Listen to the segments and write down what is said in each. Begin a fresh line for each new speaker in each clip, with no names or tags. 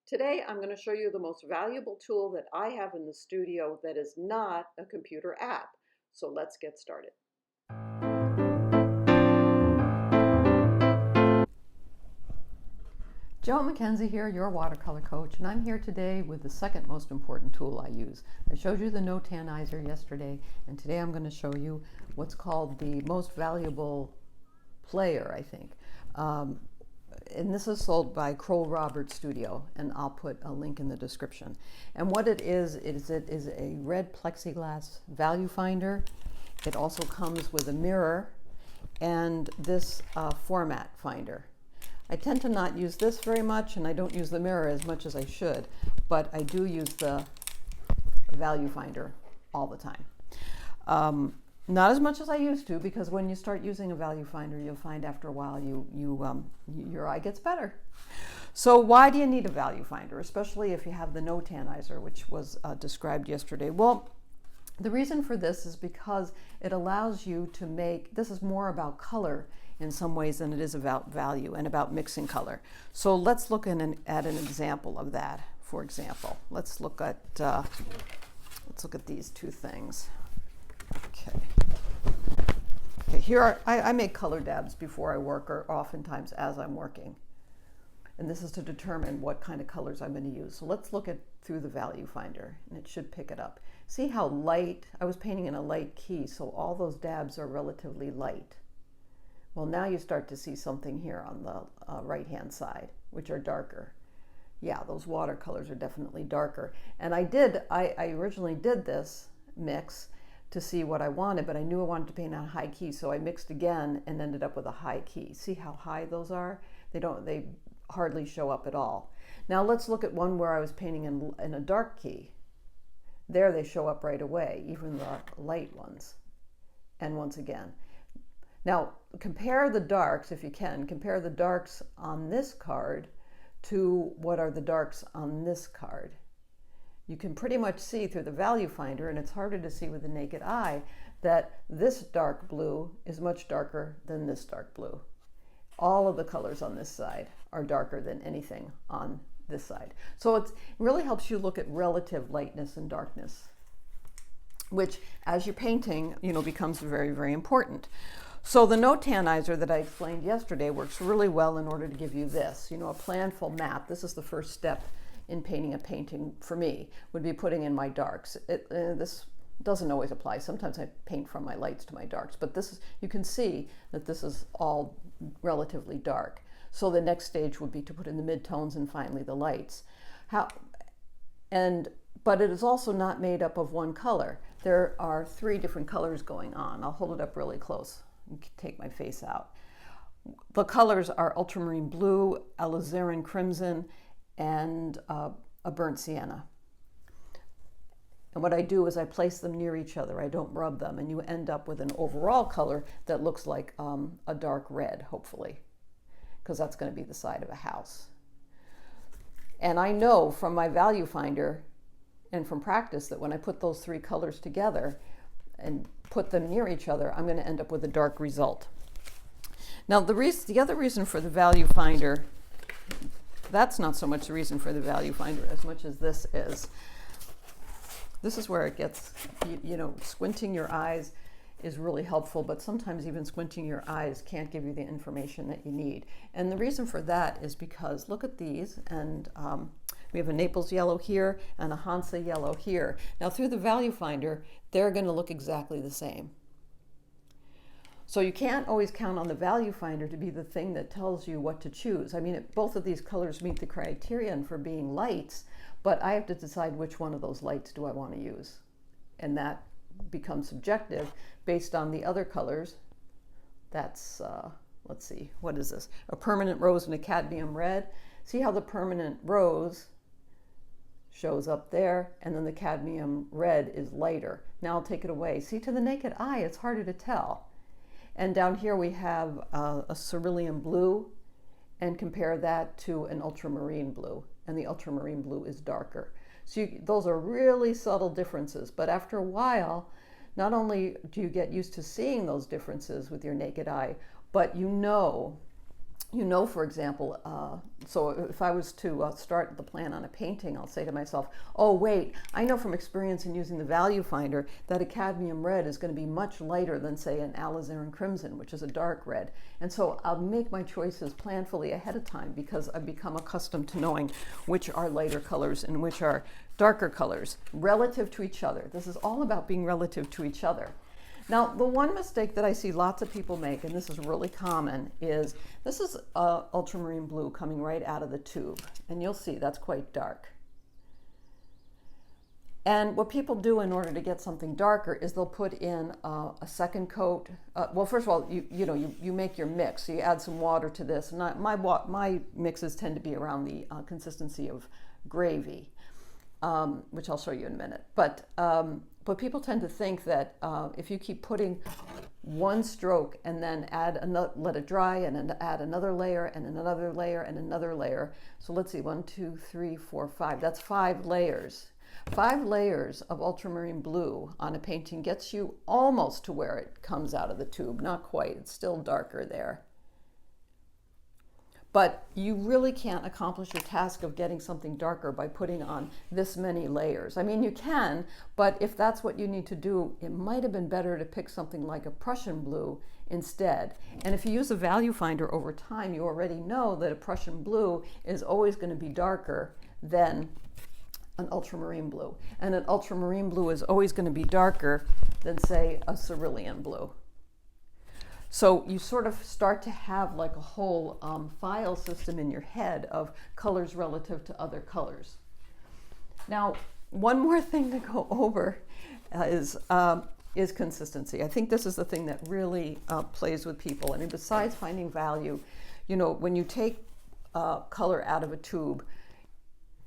Today, I'm going to show you the most valuable tool that I have in the studio that is not a computer app. So let's get started.
Joe Mackenzie here, your watercolor coach, and I'm here today with the second most important tool I use. I showed you the no tannizer yesterday, and today I'm going to show you what's called the most valuable player, I think. And this is sold by Kroll Robert Studio, and I'll put a link in the description. And what it is a red plexiglass value finder. It also comes with a mirror and this format finder. I tend to not use this very much, and I don't use the mirror as much as I should, but I do use the value finder all the time. Not as much as I used to, because when you start using a value finder, you'll find after a while your eye gets better. So why do you need a value finder, especially if you have the no tannizer, which was described yesterday? Well, the reason for this is because it allows you to make, this is more about color in some ways than it is about value and about mixing color. So let's look at an example of that. For example, let's look at these two things. Okay, here I make color dabs before I work, or oftentimes as I'm working. And this is to determine what kind of colors I'm going to use. So let's look at through the value finder, and it should pick it up. See how light, I was painting in a light key, so all those dabs are relatively light. Well, now you start to see something here on the right-hand side, which are darker. Yeah, those watercolors are definitely darker. And I originally did this mix to see what I wanted, but I knew I wanted to paint on high key, so I mixed again and ended up with a high key. See how high those are? They hardly show up at all. Now let's look at one where I was painting in a dark key. There they show up right away, even the light ones. And once again. Now compare the darks, if you can, compare the darks on this card to what are the darks on this card. You can pretty much see through the value finder, and it's harder to see with the naked eye, that this dark blue is much darker than this dark blue. All of the colors on this side are darker than anything on this side. So it really helps you look at relative lightness and darkness, which as you're painting, becomes very, very important. So the no tannizer that I explained yesterday works really well in order to give you this, a planful map. This is the first step in painting a painting for me, would be putting in my darks. This doesn't always apply. Sometimes I paint from my lights to my darks, but you can see that this is all relatively dark. So the next stage would be to put in the midtones and finally the lights. But it is also not made up of one color. There are three different colors going on. I'll hold it up really close and take my face out. The colors are ultramarine blue, alizarin crimson, and a burnt sienna. And what I do is I place them near each other. I don't rub them, and you end up with an overall color that looks like a dark red, hopefully, because that's going to be the side of a house. And I know from my value finder and from practice that when I put those three colors together and put them near each other, I'm going to end up with a dark result. Now the other reason for the value finder, that's not so much the reason for the value finder as much as this is. This is where it gets, squinting your eyes is really helpful, but sometimes even squinting your eyes can't give you the information that you need. And the reason for that is because, look at these, and we have a Naples yellow here and a Hansa yellow here. Now through the value finder, they're going to look exactly the same. So you can't always count on the value finder to be the thing that tells you what to choose. I mean, both of these colors meet the criterion for being lights, but I have to decide which one of those lights do I want to use. And that becomes subjective based on the other colors. That's, let's see, what is this? A permanent rose and a cadmium red. See how the permanent rose shows up there, and then the cadmium red is lighter. Now I'll take it away. See, to the naked eye, it's harder to tell. And down here we have a cerulean blue, and compare that to an ultramarine blue, and the ultramarine blue is darker. So those are really subtle differences, but after a while, not only do you get used to seeing those differences with your naked eye, but for example, so if I was to start the plan on a painting, I'll say to myself, oh wait, I know from experience in using the value finder that a cadmium red is going to be much lighter than, say, an alizarin crimson, which is a dark red. And so I'll make my choices planfully ahead of time because I've become accustomed to knowing which are lighter colors and which are darker colors relative to each other. This is all about being relative to each other. Now, the one mistake that I see lots of people make, and this is really common, is this is ultramarine blue coming right out of the tube. And you'll see that's quite dark. And what people do in order to get something darker is they'll put in a second coat. Well, first of all, you make your mix. So you add some water to this. And my mixes tend to be around the consistency of gravy, which I'll show you in a minute. But people tend to think that if you keep putting one stroke and then let it dry and then add another layer and another layer and another layer. So let's see, 1, 2, 3, 4, 5. That's 5 layers. 5 layers of ultramarine blue on a painting gets you almost to where it comes out of the tube. Not quite, it's still darker there. But you really can't accomplish your task of getting something darker by putting on this many layers. I mean, you can, but if that's what you need to do, it might have been better to pick something like a Prussian blue instead. And if you use a value finder over time, you already know that a Prussian blue is always going to be darker than an ultramarine blue. And an ultramarine blue is always going to be darker than, say, a cerulean blue. So you sort of start to have like a whole file system in your head of colors relative to other colors. Now, one more thing to go over is consistency. I think this is the thing that really plays with people. I mean, besides finding value, when you take color out of a tube,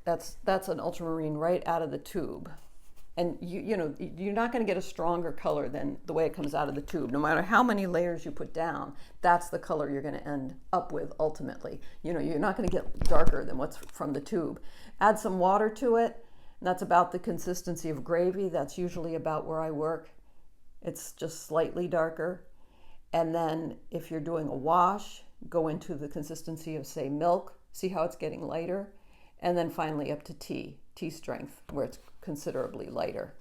that's an ultramarine right out of the tube. And you're not going to get a stronger color than the way it comes out of the tube. No matter how many layers you put down, that's the color you're going to end up with ultimately. You're not going to get darker than what's from the tube. Add some water to it, and that's about the consistency of gravy. That's usually about where I work. It's just slightly darker. And then if you're doing a wash, go into the consistency of, say, milk. See how it's getting lighter. And then finally up to tea strength, where it's considerably lighter.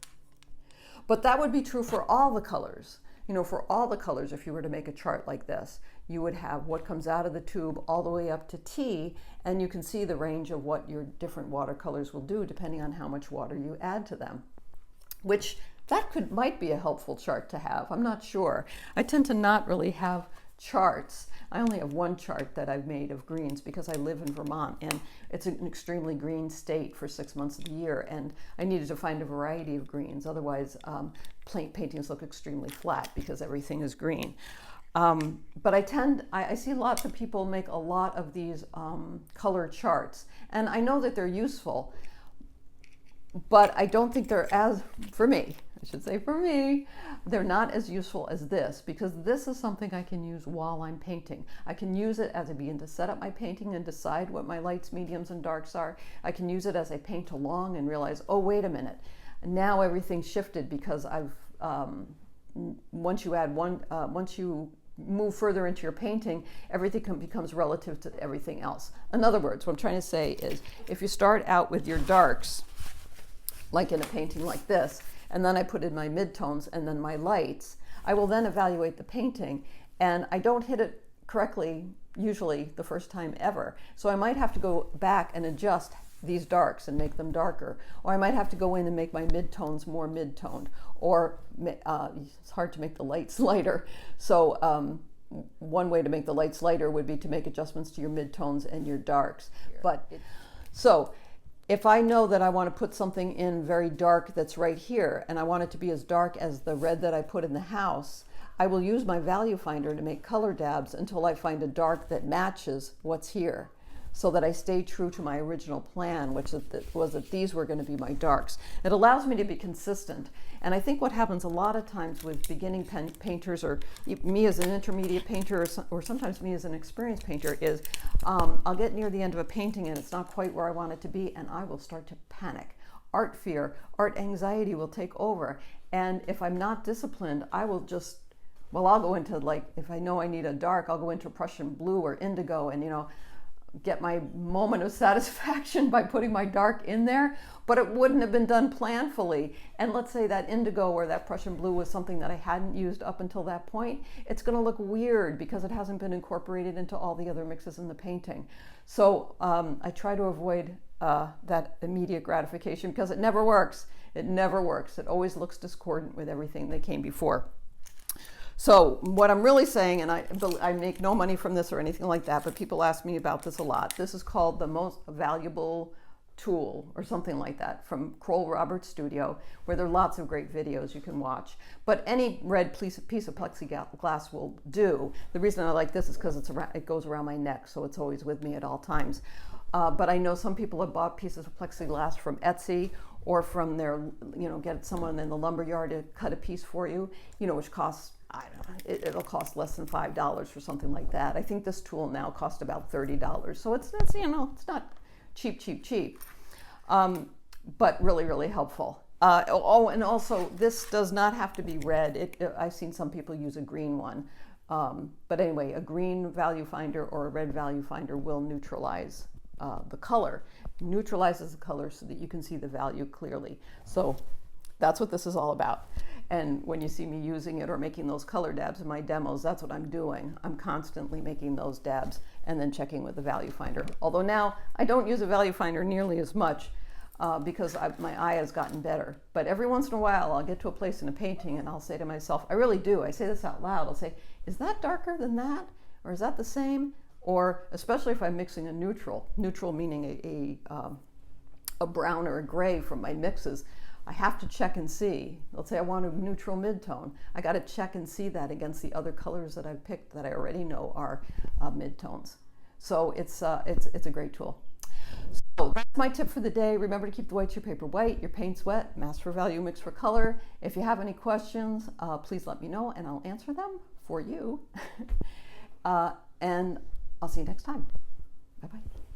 But that would be true for all the colors. For all the colors, if you were to make a chart like this, you would have what comes out of the tube all the way up to tea, and you can see the range of what your different watercolors will do depending on how much water you add to them, which might be a helpful chart to have. I'm not sure. I tend to not really have charts. I only have one chart that I've made of greens because I live in Vermont and it's an extremely green state for 6 months of the year, and I needed to find a variety of greens. Otherwise, paintings look extremely flat because everything is green. But I see lots of people make a lot of these color charts, and I know that they're useful, but I don't think they're for me, they're not as useful as this, because this is something I can use while I'm painting. I can use it as I begin to set up my painting and decide what my lights, mediums, and darks are. I can use it as I paint along and realize, oh, wait a minute, now everything's shifted because once you move further into your painting, everything becomes relative to everything else. In other words, what I'm trying to say is, if you start out with your darks, like in a painting like this, and then I put in my midtones and then my lights, I will then evaluate the painting, and I don't hit it correctly usually the first time ever. So I might have to go back and adjust these darks and make them darker, or I might have to go in and make my midtones more mid-toned, or it's hard to make the lights lighter. So one way to make the lights lighter would be to make adjustments to your midtones and your darks. So if I know that I want to put something in very dark that's right here, and I want it to be as dark as the red that I put in the house, I will use my value finder to make color dabs until I find a dark that matches what's here, so that I stay true to my original plan, which was that these were going to be my darks. It allows me to be consistent. And I think what happens a lot of times with beginning painters, or me as an intermediate painter, or sometimes me as an experienced painter, is I'll get near the end of a painting and it's not quite where I want it to be, and I will start to panic. Art fear, art anxiety will take over. And if I'm not disciplined, I will just Well, I'll go into, like, if I know I need a dark, I'll go into Prussian blue or indigo and, get my moment of satisfaction by putting my dark in there, but it wouldn't have been done planfully. And let's say that indigo or that Prussian blue was something that I hadn't used up until that point. It's going to look weird because it hasn't been incorporated into all the other mixes in the painting. So I try to avoid that immediate gratification because it never works. It never works. It always looks discordant with everything that came before. So what I'm really saying, and I make no money from this or anything like that, but people ask me about this a lot. This is called the most valuable tool or something like that from Kroll Roberts Studio, where there are lots of great videos you can watch. But any red piece of plexiglass will do. The reason I like this is because it goes around my neck, so it's always with me at all times. But I know some people have bought pieces of plexiglass from Etsy or from their, get someone in the lumber yard to cut a piece for you, which costs, I don't know, it'll cost less than $5 for something like that. I think this tool now costs about $30. So it's not cheap. But really, really helpful. And also this does not have to be red. I've seen some people use a green one. But anyway, a green value finder or a red value finder will neutralize the color. Neutralizes the color so that you can see the value clearly. So that's what this is all about. And when you see me using it or making those color dabs in my demos, that's what I'm doing. I'm constantly making those dabs and then checking with the value finder. Although now I don't use a value finder nearly as much because my eye has gotten better. But every once in a while I'll get to a place in a painting and I'll say to myself, I really do, I say this out loud, I'll say, is that darker than that? Or is that the same? Or especially if I'm mixing a neutral meaning a brown or a gray from my mixes, I have to check and see. Let's say I want a neutral midtone. I got to check and see that against the other colors that I've picked that I already know are midtones. So it's a great tool. So that's my tip for the day. Remember to keep the whites of your paper white, your paints wet, mass for value, mix for color. If you have any questions, please let me know and I'll answer them for you. And I'll see you next time. Bye-bye.